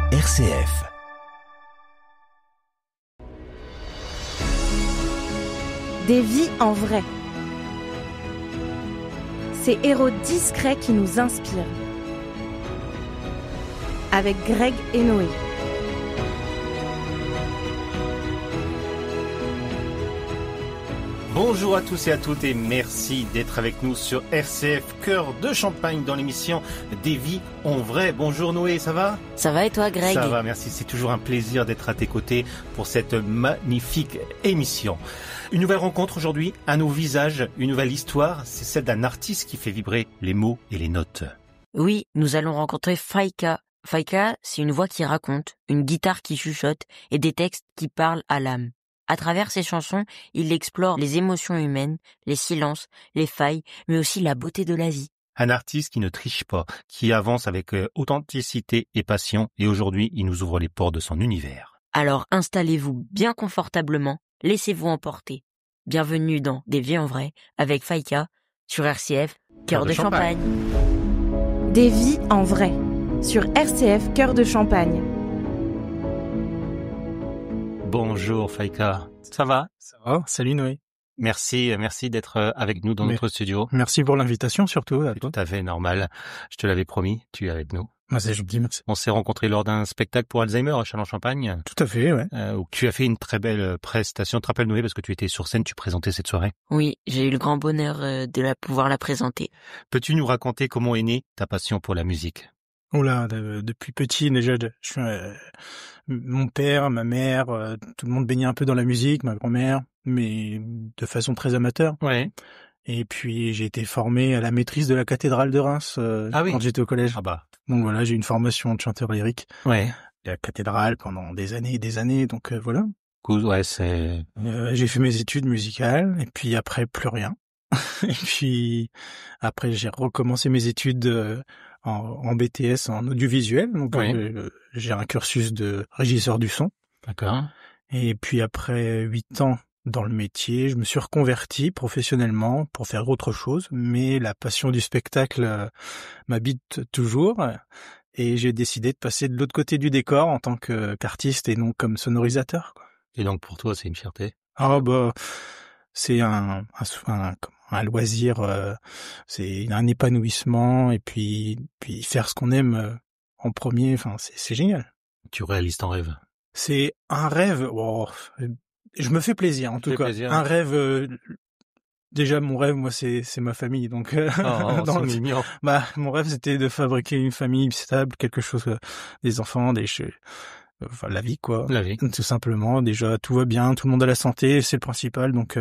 RCF. Des vies en vrai. Ces héros discrets qui nous inspirent. Avec Greg et Noé. Bonjour à tous et à toutes et merci d'être avec nous sur RCF Cœur de Champagne dans l'émission Des vies en vrai. Bonjour Noé, ça va ? Ça va et toi Greg ? Ça va, merci. C'est toujours un plaisir d'être à tes côtés pour cette magnifique émission. Une nouvelle rencontre aujourd'hui, un nouveau visage, une nouvelle histoire. C'est celle d'un artiste qui fait vibrer les mots et les notes. Oui, nous allons rencontrer Faïka. Faïka, c'est une voix qui raconte, une guitare qui chuchote et des textes qui parlent à l'âme. À travers ses chansons, il explore les émotions humaines, les silences, les failles, mais aussi la beauté de la vie. Un artiste qui ne triche pas, qui avance avec authenticité et passion, et aujourd'hui, il nous ouvre les portes de son univers. Alors installez-vous bien confortablement, laissez-vous emporter. Bienvenue dans Des vies en vrai, avec Faïka, sur RCF, Cœur de Champagne. Des vies en vrai, sur RCF Cœur de Champagne. Bonjour Faïka, ça va ? Ça va, salut Noé. Merci d'être avec nous dans notre studio. Merci pour l'invitation surtout. C'est tout à fait normal, je te l'avais promis, tu es avec nous. Ah, c'est gentil, merci. On s'est rencontrés lors d'un spectacle pour Alzheimer à Châlons-Champagne. Tout à fait, ouais. Où tu as fait une très belle prestation. Tu te rappelles Noé, parce que tu étais sur scène, tu présentais cette soirée. Oui, j'ai eu le grand bonheur de pouvoir la présenter. Peux-tu nous raconter comment est née ta passion pour la musique ? Oula, depuis petit déjà, mon père, ma mère, tout le monde baignait un peu dans la musique, ma grand-mère, mais de façon très amateur. Ouais. Et puis j'ai été formé à la maîtrise de la cathédrale de Reims quand j'étais au collège. Ah bah. Donc voilà, j'ai une formation de chanteur lyrique. Ouais. La cathédrale pendant des années et des années, donc voilà. Cool, ouais, c'est... J'ai fait mes études musicales, et puis après, plus rien. Et puis après, j'ai recommencé mes études en BTS en audiovisuel. Donc j'ai un cursus de régisseur du son. D'accord. Et puis après 8 ans dans le métier, je me suis reconverti professionnellement pour faire autre chose, mais la passion du spectacle m'habite toujours. Et j'ai décidé de passer de l'autre côté du décor en tant qu'artiste et non comme sonorisateur, quoi. Et donc pour toi, c'est une fierté ? Ah bah, c'est un loisir, c'est un épanouissement, et puis faire ce qu'on aime en premier, enfin c'est génial. Tu réalises ton rêve ? C'est un rêve. Oh, je me fais plaisir en tout cas. Un rêve. Déjà mon rêve, moi c'est ma famille, donc c'est mignon. Mon rêve c'était de fabriquer une famille stable, quelque chose, des enfants, enfin la vie quoi. La vie. Tout simplement. Déjà tout va bien, tout le monde a la santé, c'est le principal, donc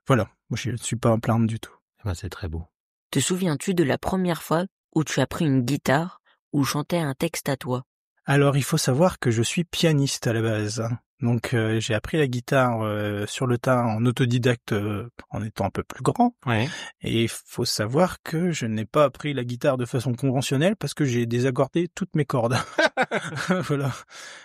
voilà. Moi je suis pas à plaindre du tout. Ben, c'est très beau. Te souviens-tu de la première fois où tu as pris une guitare ou chantais un texte à toi ? Alors il faut savoir que je suis pianiste à la base. Donc j'ai appris la guitare sur le tas en autodidacte en étant un peu plus grand. Ouais. Et il faut savoir que je n'ai pas appris la guitare de façon conventionnelle parce que j'ai désaccordé toutes mes cordes. Voilà.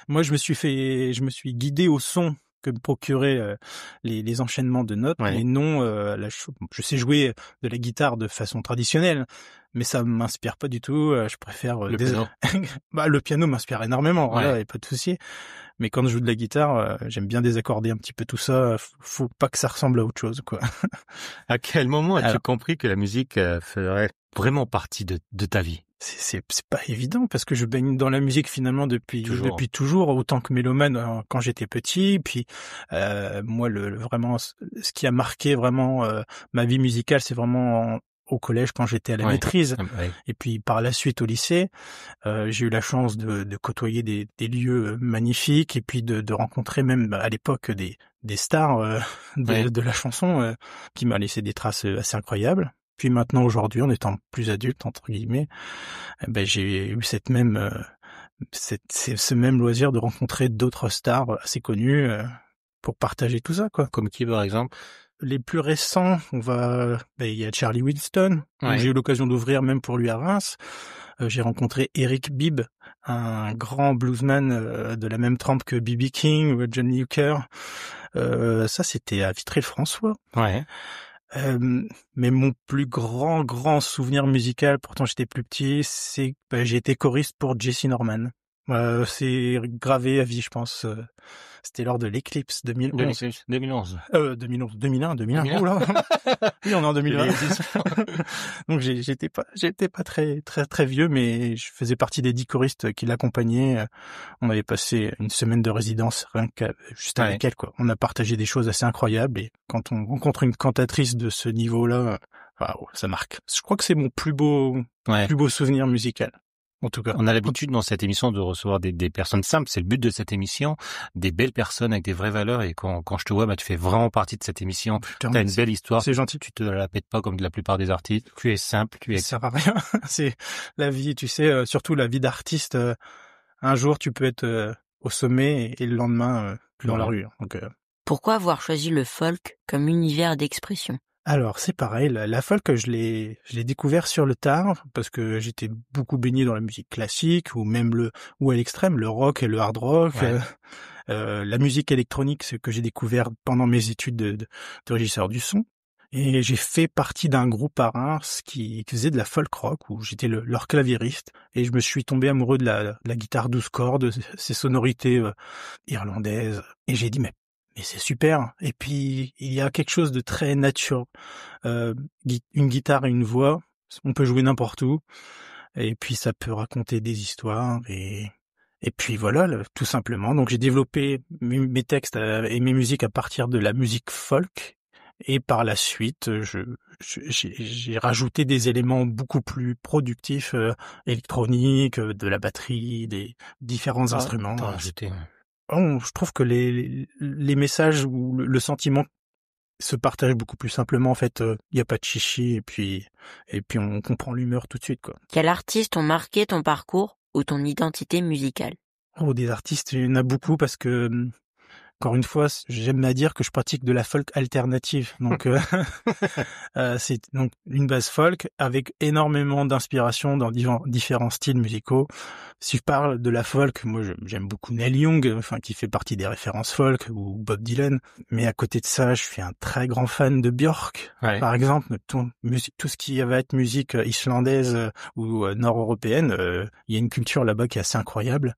Moi je me suis guidé au son que me procuraient les enchaînements de notes, et non je sais jouer de la guitare de façon traditionnelle, mais ça m'inspire pas du tout. Je préfère le piano. Le piano m'inspire énormément, voilà, y a pas de souci. Mais quand je joue de la guitare, j'aime bien désaccorder un petit peu tout ça. Faut pas que ça ressemble à autre chose, quoi. À quel moment as-tu compris que la musique ferait vraiment partie de ta vie ? C'est pas évident parce que je baigne dans la musique finalement depuis toujours, autant que mélomane quand j'étais petit. Puis moi vraiment ce qui a marqué vraiment ma vie musicale, c'est vraiment au collège quand j'étais à la maîtrise. Et puis par la suite au lycée, j'ai eu la chance de côtoyer des lieux magnifiques, et puis de rencontrer même à l'époque des stars de la chanson qui m'a laissé des traces assez incroyables. Puis maintenant, aujourd'hui, en étant plus adulte, entre guillemets, j'ai eu ce même loisir de rencontrer d'autres stars assez connues pour partager tout ça, quoi. Comme qui, par exemple ? Les plus récents, il y a Charlie Winston, que j'ai eu l'occasion d'ouvrir même pour lui à Reims. J'ai rencontré Eric Bibb, un grand bluesman de la même trempe que B.B. King ou Johnny Hooker. Ça, c'était à Vitry-le-François. Ouais. Mais mon plus grand souvenir musical, pourtant j'étais plus petit, c'est que j'ai été choriste pour Jessye Norman. C'est gravé à vie, je pense. C'était lors de l'éclipse 2011. 2011. 2001. Oh là. Oui, on est en 2020. Donc j'étais pas très vieux, mais je faisais partie des 10 choristes qui l'accompagnaient. On avait passé une semaine de résidence rien juste avec elle, quoi. On a partagé des choses assez incroyables, et quand on rencontre une cantatrice de ce niveau-là, waouh, ça marque. Je crois que c'est mon plus beau souvenir musical. En tout cas, on a l'habitude dans cette émission de recevoir des personnes simples. C'est le but de cette émission, des belles personnes avec des vraies valeurs. Et quand je te vois, tu fais vraiment partie de cette émission. T'as une belle histoire. C'est gentil. Tu te la pètes pas comme de la plupart des artistes. Tu es simple. Ça sert à rien. C'est la vie, tu sais. Surtout la vie d'artiste. Un jour, tu peux être au sommet et le lendemain dans la rue. Donc, Pourquoi avoir choisi le folk comme univers d'expression ? Alors, c'est pareil, la folk, je l'ai découvert sur le tard, parce que j'étais beaucoup baigné dans la musique classique, ou à l'extrême, le rock et le hard rock, la musique électronique, ce que j'ai découvert pendant mes études de régisseur du son. Et j'ai fait partie d'un groupe à Reims qui faisait de la folk rock, où j'étais leur claviériste, et je me suis tombé amoureux de la guitare 12 cordes, ces sonorités irlandaises, et j'ai dit, mais c'est super. Et puis, il y a quelque chose de très nature. Une guitare et une voix, on peut jouer n'importe où. Et puis, ça peut raconter des histoires. Et puis, voilà, tout simplement. Donc, j'ai développé mes textes et mes musiques à partir de la musique folk. Et par la suite, j'ai rajouté des éléments beaucoup plus productifs, électroniques, de la batterie, des différents instruments. Je trouve que les messages ou le sentiment se partagent beaucoup plus simplement. En fait, y a pas de chichi, et puis on comprend l'humeur tout de suite, quoi. Quels artistes ont marqué ton parcours ou ton identité musicale ? Oh, des artistes, il y en a beaucoup, parce que encore une fois, j'aime à dire que je pratique de la folk alternative. Donc, c'est donc une base folk avec énormément d'inspiration dans différents styles musicaux. Si je parle de la folk, moi j'aime beaucoup Neil Young, qui fait partie des références folk, ou Bob Dylan. Mais à côté de ça, je suis un très grand fan de Björk, par exemple. Tout ce qui va être musique islandaise ou nord-européenne, il y a une culture là-bas qui est assez incroyable.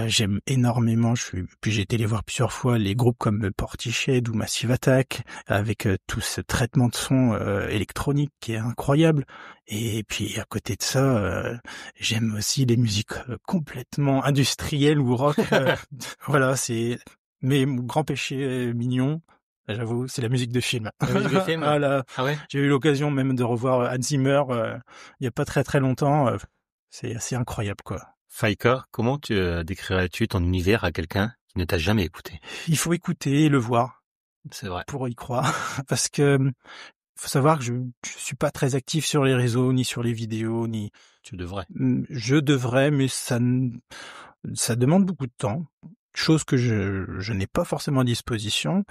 J'aime énormément. Puis j'ai été les voir plusieurs fois, les groupes comme Portishead ou Massive Attack, avec tout ce traitement de son électronique qui est incroyable. Et puis à côté de ça, j'aime aussi les musiques complètement industrielles ou rock. Voilà, mais mon grand péché mignon, j'avoue, c'est la musique de film. La musique de film. Voilà. Ah ouais. J'ai eu l'occasion même de revoir Hans Zimmer il y a pas très longtemps. C'est assez incroyable, quoi. Faïka, comment décrirais-tu ton univers à quelqu'un qui ne t'a jamais écouté ? Il faut écouter et le voir. C'est vrai. Pour y croire. Parce que faut savoir que je suis pas très actif sur les réseaux, ni sur les vidéos, ni... Tu devrais. Je devrais, mais ça demande beaucoup de temps. Chose que je n'ai pas forcément à disposition.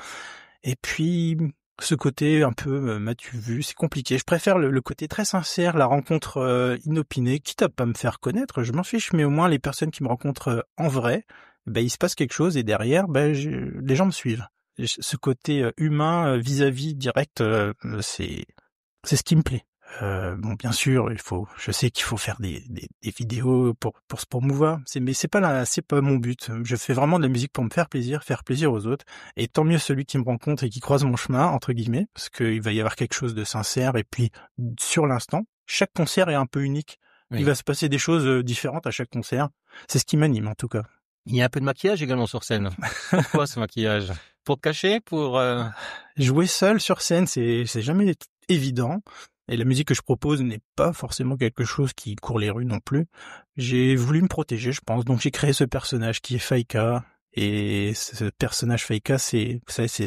Et puis, ce côté un peu, m'as-tu vu, c'est compliqué. Je préfère le côté très sincère, la rencontre inopinée, quitte à pas me faire connaître, je m'en fiche, mais au moins les personnes qui me rencontrent en vrai, il se passe quelque chose, et derrière, les gens me suivent. Ce côté humain vis-à-vis direct, c'est ce qui me plaît. Bon, bien sûr, je sais qu'il faut faire des vidéos pour se promouvoir, mais c'est pas mon but. Je fais vraiment de la musique pour me faire plaisir aux autres, et tant mieux celui qui me rencontre et qui croise mon chemin, entre guillemets, parce qu'il va y avoir quelque chose de sincère. Et puis, sur l'instant, chaque concert est un peu unique. Oui. Il va se passer des choses différentes à chaque concert. C'est ce qui m'anime, en tout cas. Il y a un peu de maquillage également sur scène. Pourquoi ce maquillage ? Pour te cacher, Jouer seul sur scène, c'est jamais évident. Et la musique que je propose n'est pas forcément quelque chose qui court les rues non plus. J'ai voulu me protéger, je pense. Donc j'ai créé ce personnage qui est Faïka. Et ce personnage Faïka, c'est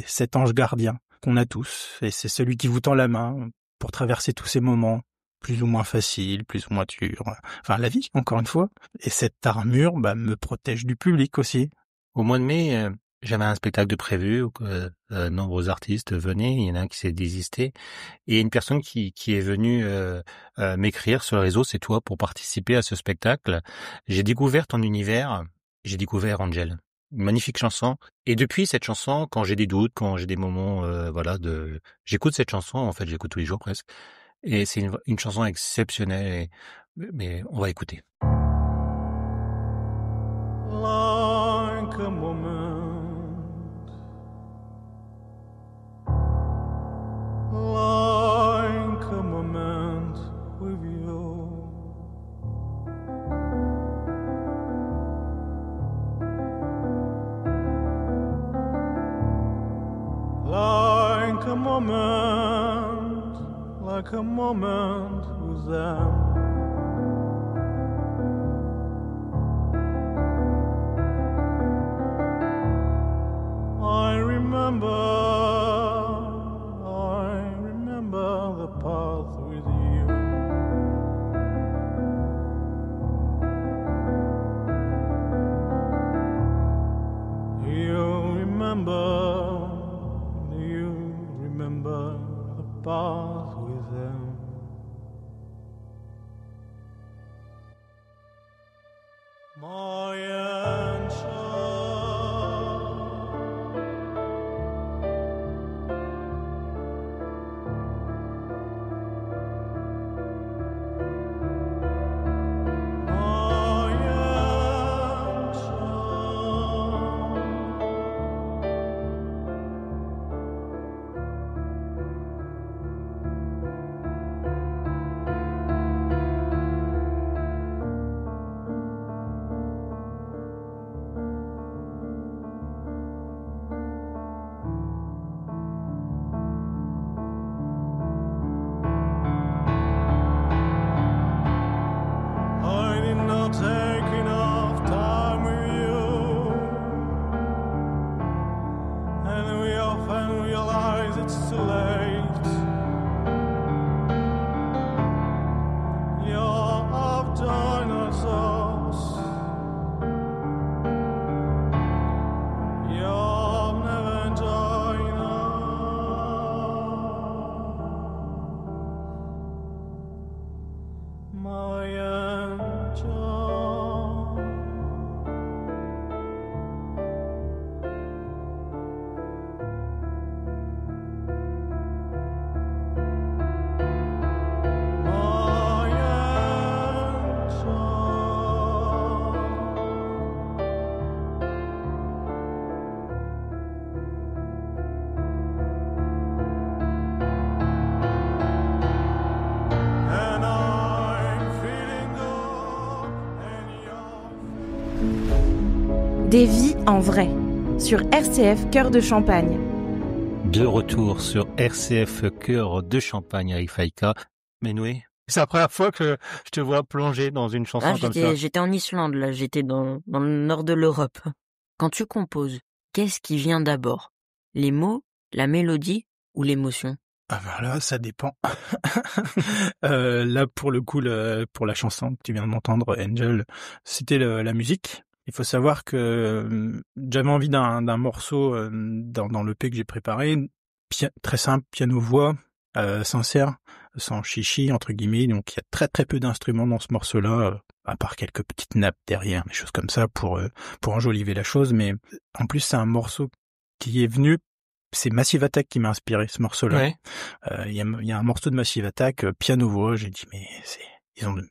cet ange gardien qu'on a tous. Et c'est celui qui vous tend la main pour traverser tous ces moments plus ou moins faciles, plus ou moins durs. Enfin, la vie, encore une fois. Et cette armure me protège du public aussi. Au mois de mai, j'avais un spectacle de prévu où nombreux artistes venaient. Il y en a un qui s'est désisté. Et une personne qui est venue m'écrire sur le réseau, c'est toi, pour participer à ce spectacle. J'ai découvert ton univers. J'ai découvert Angel. Une magnifique chanson. Et depuis cette chanson, quand j'ai des doutes, quand j'ai des moments, j'écoute cette chanson. En fait, j'écoute tous les jours presque. Et c'est une chanson exceptionnelle. Mais on va écouter. a moment with them. I remember the path with you. Do you remember the path with them? My answer. Des vies en vrai, sur RCF Cœur de Champagne. De retour sur RCF Cœur de Champagne avec Faïka. Menoué, c'est la première fois que je te vois plonger dans une chanson comme ça. J'étais en Islande, là, j'étais dans le nord de l'Europe. Quand tu composes, qu'est-ce qui vient d'abord? Les mots, la mélodie ou l'émotion? Ah ben là, ça dépend. Là, pour le coup, pour la chanson que tu viens d'entendre, Angel, c'était la musique. Il faut savoir que j'avais envie d'un morceau dans l'EP que j'ai préparé, très simple, piano-voix, sincère, sans chichi, entre guillemets. Donc il y a très très peu d'instruments dans ce morceau-là, à part quelques petites nappes derrière, des choses comme ça pour enjoliver la chose. Mais en plus, c'est un morceau qui est venu... C'est Massive Attack qui m'a inspiré ce morceau-là. Ouais. Il y a un morceau de Massive Attack, piano-voix, j'ai dit mais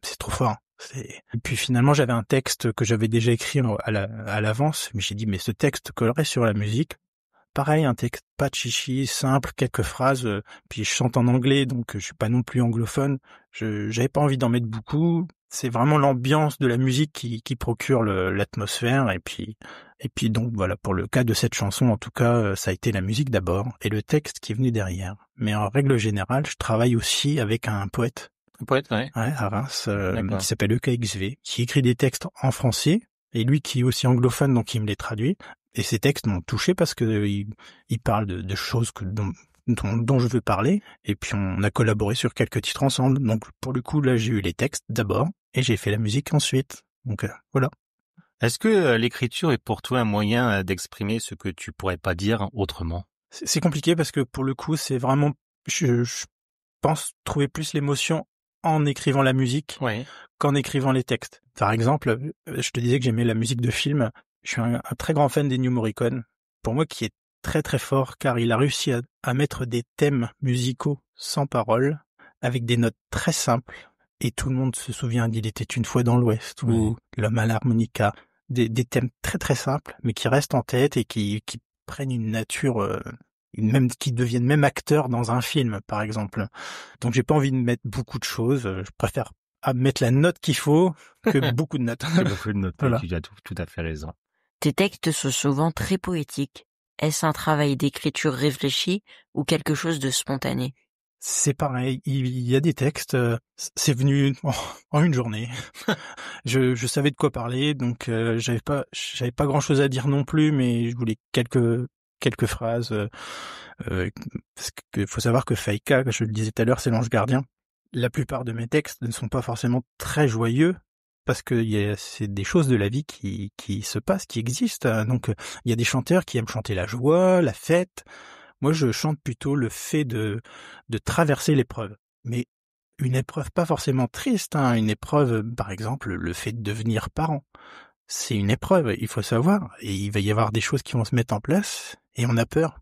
c'est trop fort. Et puis finalement j'avais un texte que j'avais déjà écrit à l'avance, mais j'ai dit mais ce texte collerait sur la musique. Pareil, un texte pas de chichi, simple, quelques phrases, puis je chante en anglais, donc je suis pas non plus anglophone. J'avais pas envie d'en mettre beaucoup. C'est vraiment l'ambiance de la musique qui procure l'atmosphère, et puis donc voilà, pour le cas de cette chanson, en tout cas, ça a été la musique d'abord, et le texte qui est venu derrière. Mais en règle générale, je travaille aussi avec un poète. Un poète, ouais. Ouais, à Reims, qui s'appelle EKXV, qui écrit des textes en français, et lui qui est aussi anglophone, donc il me les traduit. Et ces textes m'ont touché parce que il parle de choses dont je veux parler. Et puis on a collaboré sur quelques titres ensemble. Donc pour le coup, là, j'ai eu les textes d'abord, et j'ai fait la musique ensuite. Donc voilà. Est-ce que l'écriture est pour toi un moyen d'exprimer ce que tu pourrais pas dire autrement? C'est compliqué parce que pour le coup, c'est vraiment... Je pense trouver plus l'émotion en écrivant la musique qu'en écrivant les textes. Par exemple, je te disais que j'aimais la musique de film. Je suis un très grand fan d'Ennio Morricone. Pour moi, qui est très très fort, car il a réussi à mettre des thèmes musicaux sans paroles, avec des notes très simples. Et tout le monde se souvient d'Il était une fois dans l'Ouest, ou L'homme à l'harmonica. Des thèmes très très simples, mais qui restent en tête et qui prennent une nature... qui deviennent même acteurs dans un film, par exemple. Donc j'ai pas envie de mettre beaucoup de choses. Je préfère mettre la note qu'il faut que beaucoup de notes. Que beaucoup de notes. Voilà. Tu as tout à fait raison. Tes textes sont souvent très poétiques. Est-ce un travail d'écriture réfléchi ou quelque chose de spontané? C'est pareil, il y a des textes, c'est venu en une journée. Je savais de quoi parler, donc j'avais pas grand-chose à dire non plus, mais je voulais quelques phrases. Parce que faut savoir que Faïka, comme je le disais tout à l'heure, c'est l'ange gardien. La plupart de mes textes ne sont pas forcément très joyeux, parce que c'est des choses de la vie qui se passent, qui existent. Donc il y a des chanteurs qui aiment chanter la joie, la fête. Moi, je chante plutôt le fait de traverser l'épreuve. Mais une épreuve pas forcément triste, hein. Une épreuve, par exemple, le fait de devenir parent. C'est une épreuve, il faut savoir. Et il va y avoir des choses qui vont se mettre en place, et on a peur.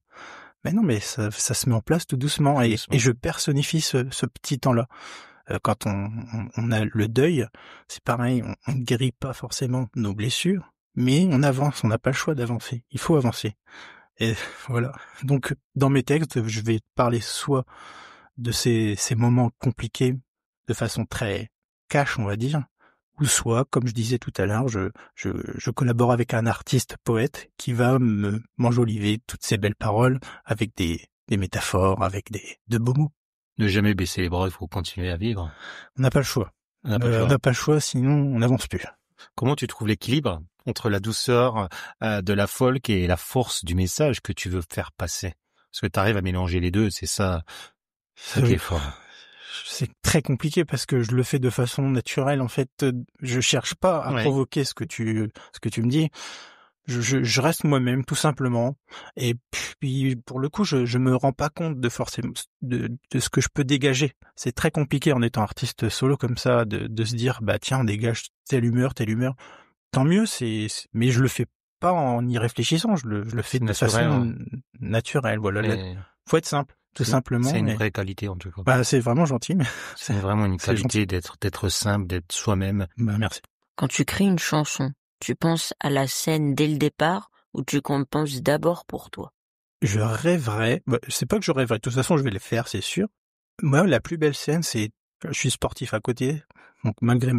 Mais non, mais ça se met en place tout doucement. Et je personnifie ce petit temps-là. Quand on a le deuil, c'est pareil, on ne guérit pas forcément nos blessures, mais on avance, on n'a pas le choix d'avancer. Il faut avancer. Et voilà. Donc, dans mes textes, je vais parler soit de ces moments compliqués de façon très cash, on va dire, ou soit, comme je disais tout à l'heure, je collabore avec un artiste poète qui va m'enjoliver toutes ces belles paroles avec des métaphores, avec de beaux mots. Ne jamais baisser les bras, il faut continuer à vivre. On n'a pas le choix. On n'a pas le choix, sinon on n'avance plus. Comment tu trouves l'équilibre entre la douceur de la folk et la force du message que tu veux faire passer? Parce que tu arrives à mélanger les deux, c'est ça qui est fort. C'est très compliqué parce que je le fais de façon naturelle. En fait, je cherche pas à provoquer ce que tu me dis. Je reste moi-même, tout simplement. Et puis, pour le coup, je me rends pas compte de forcément de ce que je peux dégager. C'est très compliqué en étant artiste solo comme ça de se dire, bah tiens, on dégage telle humeur. Tant mieux, mais je le fais pas en y réfléchissant. Je le fais de façon naturelle. Voilà. Faut être simple, tout simplement. C'est une vraie qualité, en tout cas. Bah, c'est vraiment gentil, mais c'est vraiment une qualité d'être simple, d'être soi-même. Bah, merci. Quand tu crées une chanson, tu penses à la scène dès le départ ou tu compenses d'abord pour toi? Je rêverais, c'est pas que je rêverais, de toute façon je vais le faire, c'est sûr. Moi, la plus belle scène, je suis sportif à côté, donc malgré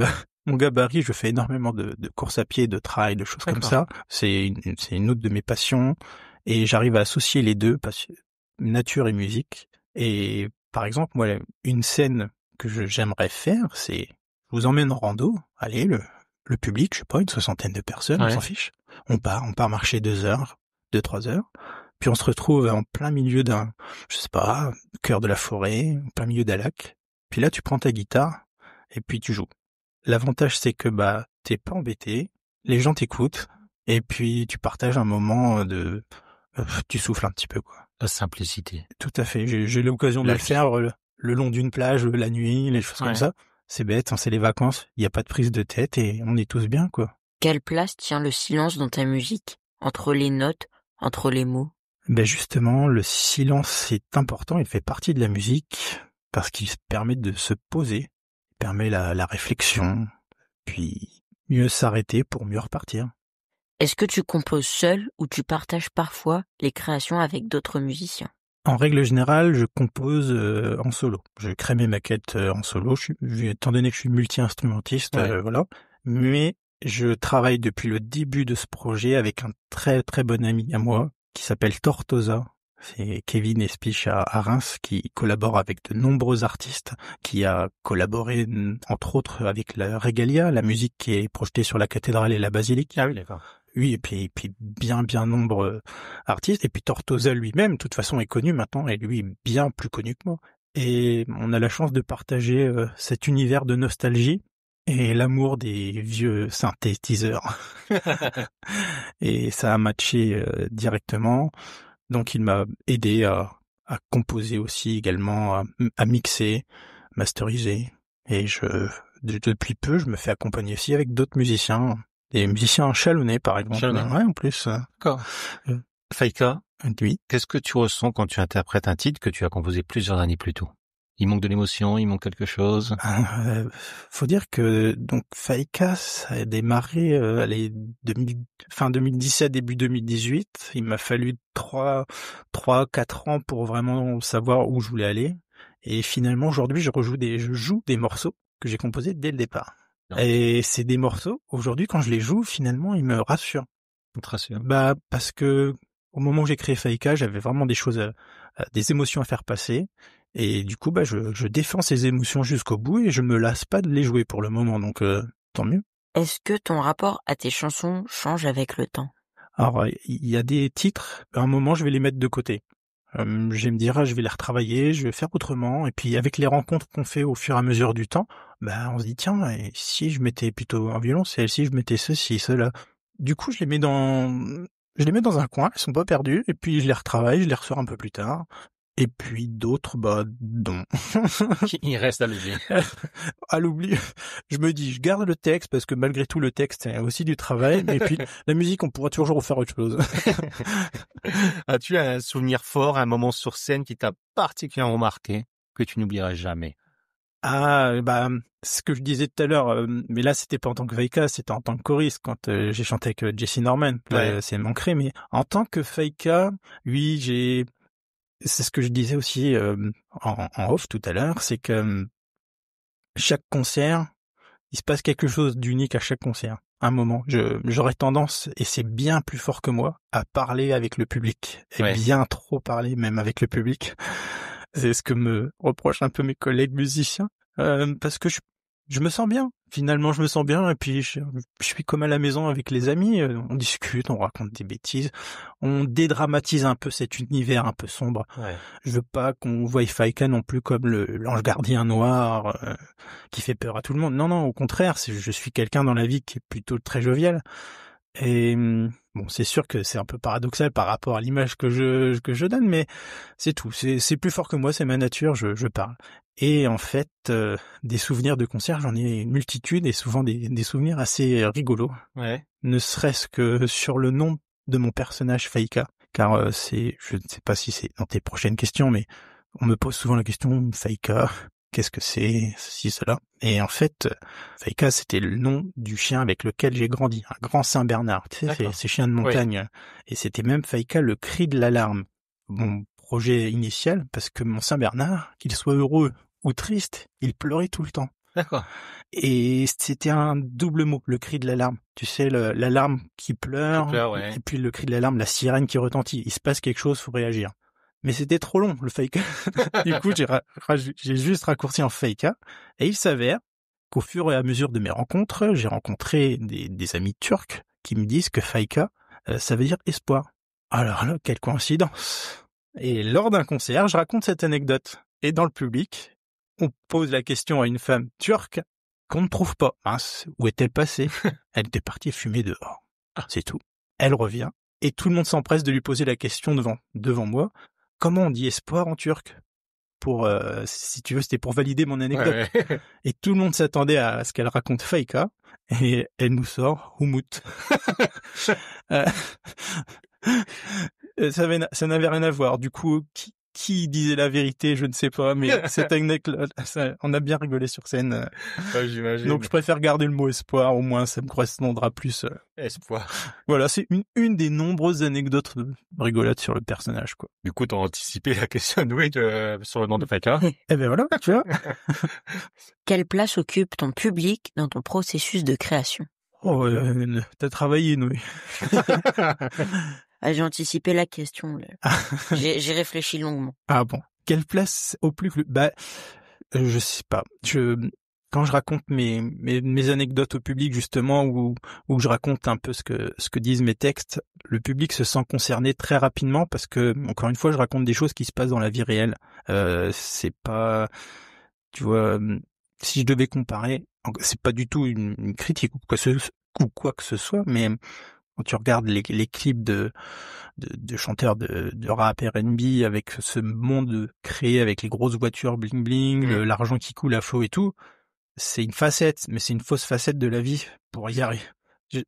mon gabarit, je fais énormément de courses à pied, de trail, de choses comme ça. C'est une autre de mes passions, et j'arrive à associer les deux, nature et musique. Et par exemple, moi, une scène que j'aimerais faire, c'est, je vous emmène en rando, allez, le public, je sais pas, une 60aine de personnes, on s'en fiche. On part marcher 2 heures, 2-3 heures. Puis on se retrouve en plein milieu d'un, je sais pas, cœur de la forêt, en plein milieu d'un lac. Puis là, tu prends ta guitare, et puis tu joues. L'avantage, c'est que, t'es pas embêté, les gens t'écoutent, et puis tu partages un moment tu souffles un petit peu, quoi. La simplicité. Tout à fait. J'ai l'occasion de le faire le long d'une plage, la nuit, les choses comme ça. C'est bête, c'est les vacances, il n'y a pas de prise de tête et on est tous bien, quoi. Quelle place tient le silence dans ta musique? Entre les notes, entre les mots? Justement, le silence est important, il fait partie de la musique, parce qu'il permet de se poser, il permet la réflexion, puis mieux s'arrêter pour mieux repartir. Est-ce que tu composes seul ou tu partages parfois les créations avec d'autres musiciens? En règle générale, je compose en solo. Je crée mes maquettes en solo, étant donné que je suis multi-instrumentiste, voilà. Mais je travaille depuis le début de ce projet avec un très très bon ami à moi qui s'appelle Tortosa. C'est Kevin Espich à Reims qui collabore avec de nombreux artistes, qui a collaboré entre autres avec la Regalia, la musique qui est projetée sur la cathédrale et la basilique. Ah oui, d'accord. Oui, et puis bien nombreux artistes. Et puis Tortosa lui-même, de toute façon, est connu maintenant, et lui, bien plus connu que moi. Et on a la chance de partager cet univers de nostalgie et l'amour des vieux synthétiseurs. Et ça a matché directement. Donc il m'a aidé à composer aussi également, à mixer, masteriser. Et depuis peu, je me fais accompagner aussi avec d'autres musiciens. Des musiciens chalonnais, par exemple. Chalonnais. Ouais, en plus. D'accord. Faïka, oui. Qu'est-ce que tu ressens quand tu interprètes un titre que tu as composé plusieurs années plus tôt? Il manque de l'émotion, il manque quelque chose? Faut dire que donc Faïka, ça a démarré fin 2017, début 2018. Il m'a fallu 3-4 ans pour vraiment savoir où je voulais aller. Et finalement, aujourd'hui, je joue des morceaux que j'ai composés dès le départ. Non. Et c'est des morceaux, aujourd'hui, quand je les joue, finalement, ils me rassurent. Ils te rassurent? Parce que au moment où j'ai créé Faïka, j'avais vraiment des choses, des émotions à faire passer. Et du coup, je défends ces émotions jusqu'au bout et je me lasse pas de les jouer pour le moment. Donc, tant mieux. Est-ce que ton rapport à tes chansons change avec le temps? Alors, il y a des titres, à un moment, je vais les mettre de côté. Je vais me dire, je vais les retravailler, je vais faire autrement. Et puis, avec les rencontres qu'on fait au fur et à mesure du temps, on se dit, tiens, et si je mettais plutôt un violoncelle, si je mettais ceci, cela. Du coup, je les mets dans un coin, elles sont pas perdues, et puis je les retravaille, je les ressors un peu plus tard. Et puis d'autres, non. Il reste à l'oubli. À l'oubli. Je me dis, je garde le texte parce que malgré tout, le texte, c'est aussi du travail. Et puis, la musique, on pourra toujours refaire autre chose. As-tu un souvenir fort, un moment sur scène qui t'a particulièrement marqué, que tu n'oublieras jamais? Ce que je disais tout à l'heure, mais là, c'était pas en tant que Faïka, c'était en tant que choriste, quand j'ai chanté avec Jesse Norman. Là, c'est ancré, mais en tant que Faïka, oui, c'est ce que je disais aussi en off tout à l'heure, c'est que chaque concert, il se passe quelque chose d'unique à chaque concert. Un moment, j'aurais tendance, et c'est bien plus fort que moi, à parler avec le public. Et bien trop parler même avec le public. C'est ce que me reprochent un peu mes collègues musiciens. Parce que je me sens bien. Finalement, je me sens bien. Et puis, je suis comme à la maison avec les amis. On discute, on raconte des bêtises. On dédramatise un peu cet univers un peu sombre. Ouais. Je veux pas qu'on voie Faïka non plus comme l'ange gardien noir qui fait peur à tout le monde. Non, au contraire. Je suis quelqu'un dans la vie qui est plutôt très jovial. Et bon, c'est sûr que c'est un peu paradoxal par rapport à l'image que je donne, mais c'est tout. C'est plus fort que moi, c'est ma nature, je parle. Et en fait, des souvenirs de concert, j'en ai une multitude et souvent des souvenirs assez rigolos. Ouais. Ne serait-ce que sur le nom de mon personnage Faïka, car je ne sais pas si c'est dans tes prochaines questions, mais on me pose souvent la question Faïka. Qu'est-ce que c'est, ceci, cela. Et en fait, Faïka, c'était le nom du chien avec lequel j'ai grandi, un grand Saint-Bernard, tu sais, ces chiens de montagne. Oui. Et c'était même Faïka, le cri de l'alarme. Mon projet initial, parce que mon Saint-Bernard, qu'il soit heureux ou triste, il pleurait tout le temps. D'accord. Et c'était un double mot, le cri de l'alarme. Tu sais, l'alarme qui pleure, et puis le cri de l'alarme, la sirène qui retentit. Il se passe quelque chose, faut réagir. Mais c'était trop long, le Faïka. Du coup, j'ai juste raccourci en Faïka. Et il s'avère qu'au fur et à mesure de mes rencontres, j'ai rencontré des amis turcs qui me disent que Faïka, ça veut dire espoir. Alors là, quelle coïncidence. Et lors d'un concert, je raconte cette anecdote. Et dans le public, on pose la question à une femme turque qu'on ne trouve pas. Mince, où est-elle passée? Elle était partie fumer dehors. C'est tout. Elle revient. Et tout le monde s'empresse de lui poser la question devant moi. Comment on dit espoir en turc? Si tu veux, c'était pour valider mon anecdote. Ouais. Et tout le monde s'attendait à ce qu'elle raconte Faïka, et elle nous sort Humut. Ça n'avait rien à voir. Du coup, qui disait la vérité, je ne sais pas, mais cette anecdote, on a bien rigolé sur scène. Ouais, j'imagine. Donc je préfère garder le mot espoir, au moins ça me correspondra plus. Espoir. Voilà, c'est une des nombreuses anecdotes rigolotes sur le personnage, quoi. Du coup, t'as anticipé la question sur le nom de Faïka. Eh ben voilà, tu vois. Quelle place occupe ton public dans ton processus de création? Oh, t'as travaillé, Noé. J'ai anticipé la question. J'ai réfléchi longuement. Ah bon. Quelle place au plus? Je sais pas. Quand je raconte mes anecdotes au public, justement, où je raconte un peu ce que disent mes textes, le public se sent concerné très rapidement parce que, encore une fois, je raconte des choses qui se passent dans la vie réelle. C'est pas, tu vois, si je devais comparer, c'est pas du tout une critique ou quoi que ce soit, mais quand tu regardes les clips de chanteurs de rap R&B avec ce monde créé avec les grosses voitures bling bling, l'argent qui coule à flot et tout, c'est une facette, mais c'est une fausse facette de la vie pour y arriver.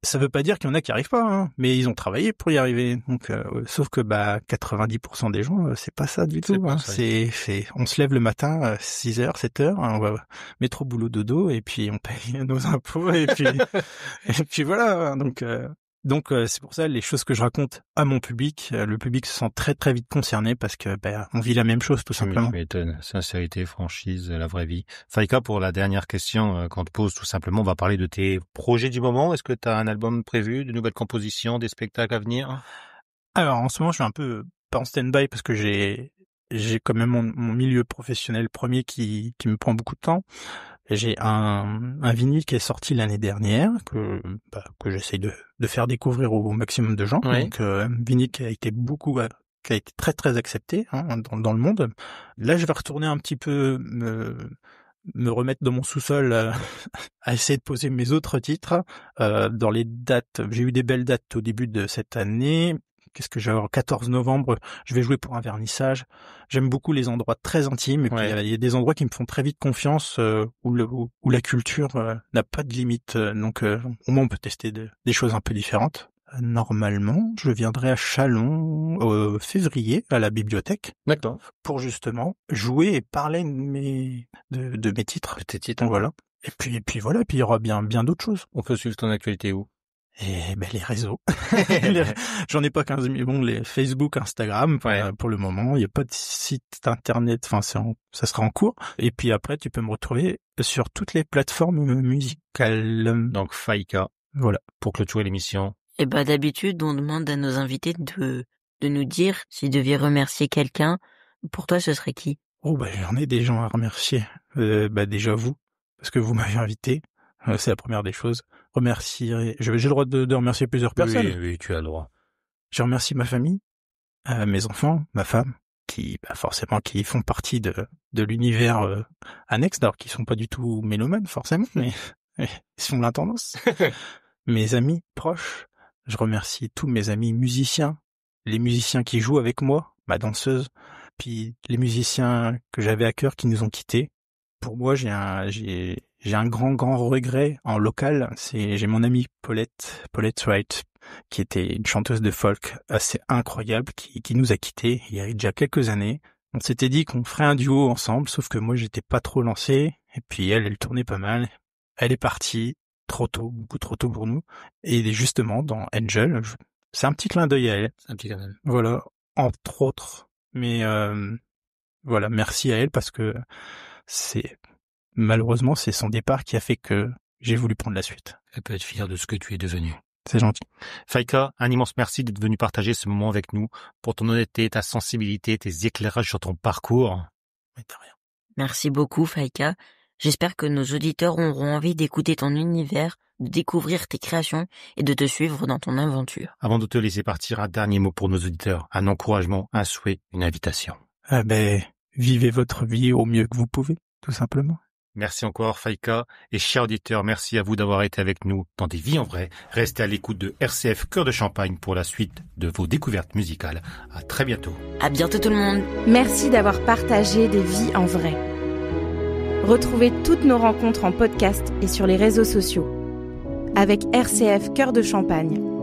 Ça veut pas dire qu'il y en a qui arrivent pas, hein, mais ils ont travaillé pour y arriver. Donc, sauf que 90% des gens, c'est pas ça du tout. Hein. On se lève le matin, 6h, 7h, hein, on va métro boulot dodo, et puis on paye nos impôts, et puis voilà. Donc c'est pour ça les choses que je raconte à mon public, le public se sent très très vite concerné parce que on vit la même chose tout simplement. Oui, sincérité, franchise, la vraie vie. Faïka, pour la dernière question qu'on te pose tout simplement, on va parler de tes projets du moment. Est-ce que tu as un album prévu, de nouvelles compositions, des spectacles à venir? Alors en ce moment, je suis un peu pas en stand-by parce que j'ai quand même mon milieu professionnel premier qui me prend beaucoup de temps. J'ai un vinyle qui est sorti l'année dernière que j'essaye de faire découvrir au maximum de gens. Ouais. Donc vinyle qui a été très très accepté dans le monde. Là, je vais retourner un petit peu me remettre dans mon sous-sol à essayer de poser mes autres titres dans les dates. J'ai eu des belles dates au début de cette année. Qu'est-ce que j'ai avoir 14 novembre, je vais jouer pour un vernissage. J'aime beaucoup les endroits très intimes et puis il y a des endroits qui me font très vite confiance où la culture n'a pas de limite. Donc au moins on peut tester des choses un peu différentes. Normalement, je viendrai à Châlons février à la bibliothèque. D'accord. Pour justement jouer et parler de mes titres. De tes titres. Voilà. Et puis voilà, puis il y aura bien d'autres choses. On peut suivre ton actualité où? Et les réseaux. J'en ai pas 15 000. Bon, les Facebook, Instagram, pour le moment, il y a pas de site internet. Enfin, ça sera en cours. Et puis après, tu peux me retrouver sur toutes les plateformes musicales. Donc Faïka. Voilà. Pour clôturer l'émission. Et d'habitude, on demande à nos invités de nous dire s'ils devaient remercier quelqu'un. Pour toi, ce serait qui? J'en ai des gens à remercier. Déjà vous, parce que vous m'avez invité. C'est la première des choses. Remercier. J'ai le droit de remercier plusieurs personnes. Oui, tu as le droit. Je remercie ma famille, mes enfants, ma femme, qui forcément qui font partie de l'univers annexe, alors qu'ils sont pas du tout mélomanes forcément, mais ils sont la tendance. Mes amis proches. Je remercie tous mes amis musiciens, les musiciens qui jouent avec moi, ma danseuse, puis les musiciens que j'avais à cœur qui nous ont quittés. Pour moi, j'ai un grand regret en local. J'ai mon amie Paulette Wright, qui était une chanteuse de folk assez incroyable, qui nous a quittés il y a déjà quelques années. On s'était dit qu'on ferait un duo ensemble, sauf que moi, j'étais pas trop lancé. Et puis elle tournait pas mal. Elle est partie. Trop tôt, beaucoup trop tôt pour nous. Et justement, dans Angel, c'est un petit clin d'œil à elle. C'est un petit clin d'œil. Voilà, entre autres. Mais voilà, merci à elle parce que malheureusement, c'est son départ qui a fait que j'ai voulu prendre la suite. Elle peut être fière de ce que tu es devenu. C'est gentil. Faïka, un immense merci d'être venu partager ce moment avec nous, pour ton honnêteté, ta sensibilité, tes éclairages sur ton parcours. Mais t'as rien. Merci beaucoup, Faïka. J'espère que nos auditeurs auront envie d'écouter ton univers, de découvrir tes créations et de te suivre dans ton aventure. Avant de te laisser partir, un dernier mot pour nos auditeurs, un encouragement, un souhait, une invitation. Vivez votre vie au mieux que vous pouvez, tout simplement. Merci encore, Faïka. Et chers auditeurs, merci à vous d'avoir été avec nous dans Des Vies en Vrai. Restez à l'écoute de RCF Cœur de Champagne pour la suite de vos découvertes musicales. À très bientôt. À bientôt tout le monde. Merci d'avoir partagé Des Vies en Vrai. Retrouvez toutes nos rencontres en podcast et sur les réseaux sociaux. Avec RCF Cœur de Champagne.